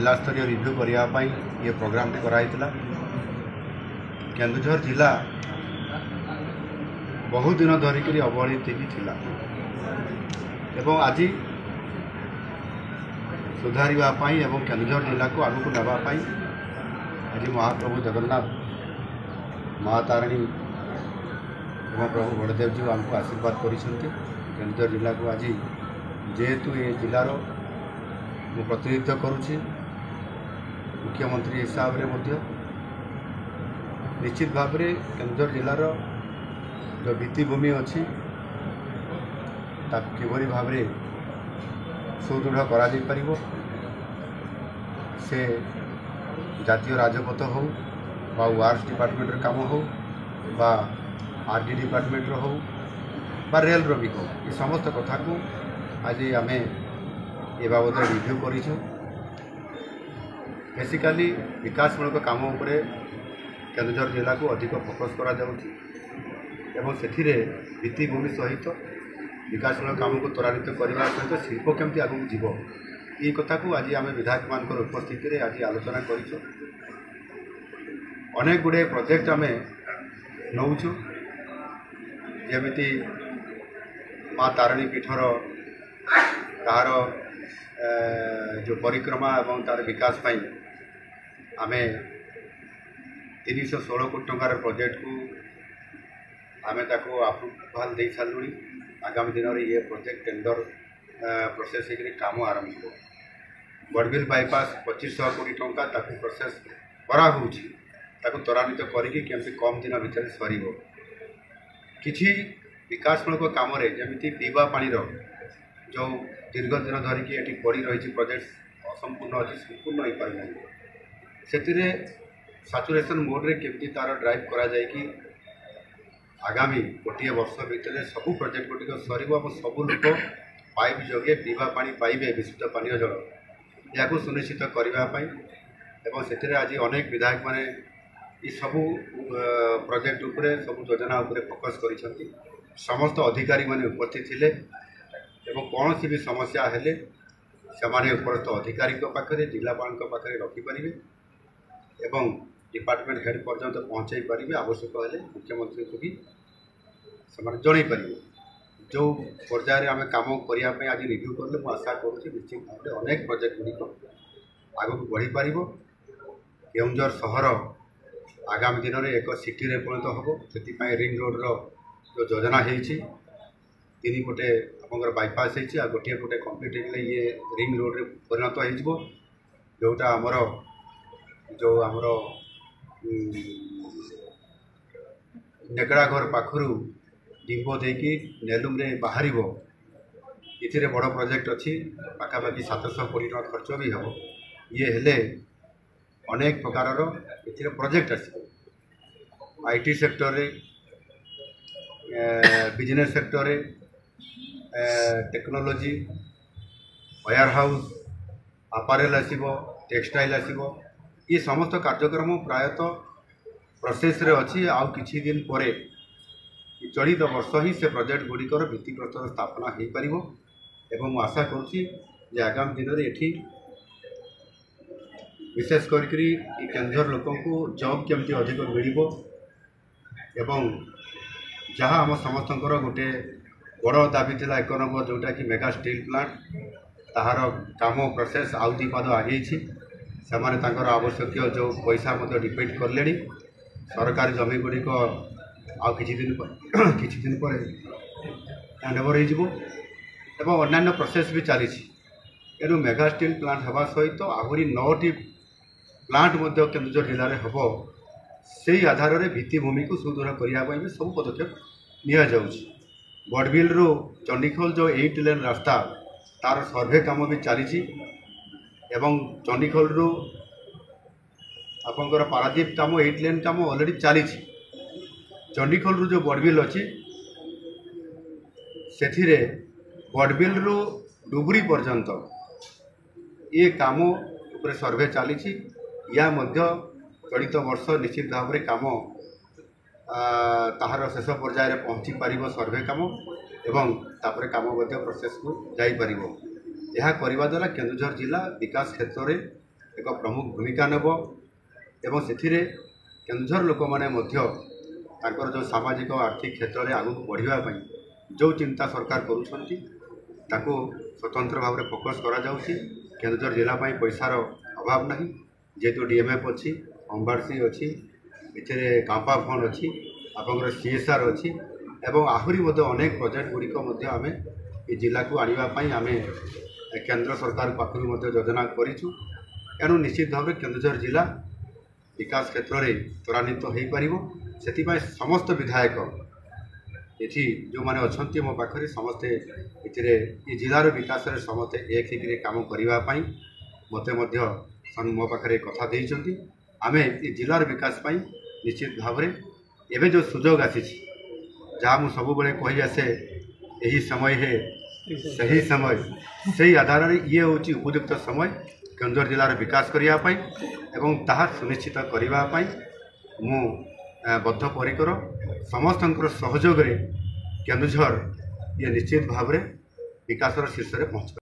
जिला स्तरीय रिव्यू करने ये प्रोग्राम कराई केन्दुझर जिला बहुत दिन धरिक अवहेलित थिला एवं आज सुधारवाई एवं केन्दुझर जिला को आगक नापी आज महाप्रभु जगन्नाथ मातारिणी एवं प्रभु बड़देव जी आमको आशीर्वाद केन्दुझर जिला को आज जेहेतु ये जिलार मु प्रतिनिधित्व करुँची मुख्यमंत्री हिसाब से निश्चित भाव में केन्दुझर जिलार जो भित्तिभूमि अच्छी किभली भाव में सुदृढ़ कर से जातीय राजपथ हो बा वार्स डिपार्टमेंट काम हो बा आरडी डिपार्टमेंट हो बा रेल भी हो ये समस्त कथा को आज आम ए बाबद रिव्यू करूँ बेसिकाली विकासमूलक काम उपरे केन्दुझर जिला को अधिक फोकस करा जाउछि एवं सेथिरे भित्तिभूमि सहित विकासमूलक काम को त्वरान्वित करने सहित शिल्प केमती आगू जीव ये कथा को आज आम विधायक मान उपस्थित आज आलोचना करूँ अनेक गुड़े प्रोजेक्ट आम नौचु जमीती माँ तारिणी पीठर तार जो परिक्रमा एवं तार विकास पाई आम 316 कोटी टंकार प्रोजेक्ट को आम अप्रूवाल दे सारू आगामी दिन में ये प्रोजेक्ट टेंडर प्रोसेस काम आरंभ हो बड़बिल बाईपास 2500 कोटी टंका प्रोसेस कराऊँगी त्वरान्वित करके कम दिन भितर सर किसी विकासमूलक काम जमी पीवा पानी जो दीर्घ दिन धरिकी ये पड़ी रही प्रोजेक्ट असंपूर्ण अच्छी संपूर्ण हो पार से साचुरेशन मोड्रे केमती तार ड्राइव करा जाए कि आगामी गोटे वर्ष भितर सबू प्रोजेक्ट गुटिक सर सबू लोक पाइप जोगे पीवा पानी पाइबे विशुद्ध पानीय जल या सुनिश्चित करने से आज अनेक विधायक माने ये सबू प्रोजेक्ट उपरे सबू योजना उपरे फोकस कर समस्त अधिकारी माने उपस्थित थे एवं कौन सी भी समस्या हेले से उपरस्थ अधिकारी पाखे जिलापाल पाखे रखिपारे एवं डिपार्टमेंट हेड पर्यंत पहुँचाई पारे आवश्यक हेले मुख्यमंत्री को भी जन पारे जो पर्यायर आम कम करने आज रिव्यू कले मुझे आशा करुँच निश्चित भाव में अनेक प्रोजेक्ट गुड़िक आगक बढ़ी पार केन्दुझर सहर आगामी दिन में एक सिटी रे परिणत हम से रिंग रोड्र जो योजना होती तीन पटे आपंकर बाईपास हो गोटे पटे कम्प्लीट हो ये रिंग रोड रे परिणत हो जोटा आमर जो आमर नेकड़ा घर पाखु डिंबो देकी नेलुम रे बाहर ये बड़ प्रोजेक्ट अच्छी पाखापाखि 700 कोटी टका खर्च भी हम ये हेले अनेक प्रकार प्रोजेक्ट आईटी सेक्टर रे बिजनेस सेक्टर रे टेक्नोलोजी वेयर हाउस अपारेल आसीबो टेक्सटाइल आसीबो ये समस्त कार्यक्रम प्रायतः प्रोसेस रे अच्छी आउ किछि दिन पर चलित वर्ष ही से प्रोजेक्ट गुड़िकर भित्तिप्रस्तर स्थापना हो पार एवं आशा करुँची आगामी दिन में ये विशेष करके केन्दुझर लोक को जॉब केमती अधिक मिल एवं जहाँ आम समस्त गोटे बड़ दाबी था 1 नंबर जोटा कि मेगा स्टील प्लांट ताहार काम प्रोसेस आउ दी पाद आगे से आवश्यक जो पैसा डिपेंड कले सरकारी जमी गुड़िक आउ किछि दिन पर हैंडओवर हो अन्य प्रोसेस भी चली एणु मेगा स्टील प्लांट हवा सहित आहरी 9टी प्लांट केन्दुझर जिले में हम से आधार में भित्तिभूमि को सुदृढ़ करने भी सब पदक्षेप नि बड़बिल रु चंडीखोल जो 8 लेन रास्ता तार सर्वे काम भी चली चंडीखोल रु आपंकर पारादीप काम 8 लेन काम ऑलरेडी चली चंडीखोल रु जो बड़बिल अच्छी से बड़बिल रु डुबरी पर्यंत ये काम उपरे सर्वे चली या चलित वर्ष निश्चित भाव में काम ताहार शेष पर्यायर पहुँची पार सर्वे काम एवं तापर काम प्रोसेस को जापर यह करने द्वारा केन्दुझर जिला विकास क्षेत्र में एक प्रमुख भूमिका नेब एवं से केन्दुझर लोक मैंने जो सामाजिक आर्थिक क्षेत्र में आगू बढ़ापी जो चिंता सरकार करुँच स्वतंत्र भाव में फोकस करा केन्दुझर जिलापाई पैसार अभाव नहीं जेहेतु डीएमएफ अच्छी होमगार्ड अच्छी ये कांपा फंड अच्छी आपंकर सीएसआर अच्छी एवं आहरी अनेक प्रोजेक्ट गुड़िक आम जिला को आने आम केंद्र सरकार पाखु योजना करूँ एणु निश्चित भाव में केन्दुझर जिला विकास क्षेत्र में त्वरान्वित हो पार से समस्त विधायक ये जो मैंने अच्छा मो पाखे समस्ते ये जिलार विकास में समस्ते एक होकर काम करने मत मो पाखे कथा देती आम ये जिलार विकास निश्चित भाव में एवं जो सुजोग आसी जहाँ मुझे सब कही आसे यही समय है सही समय से आधार में ये हूँ उपयुक्त समय केन्दुझर जिलार विकास करने एवं ताहा सुनिश्चित करने मु बद्धपरिकर समस्त सहयोग केन्दुझर ये निश्चित भाव में विकास शीर्ष में पहुँच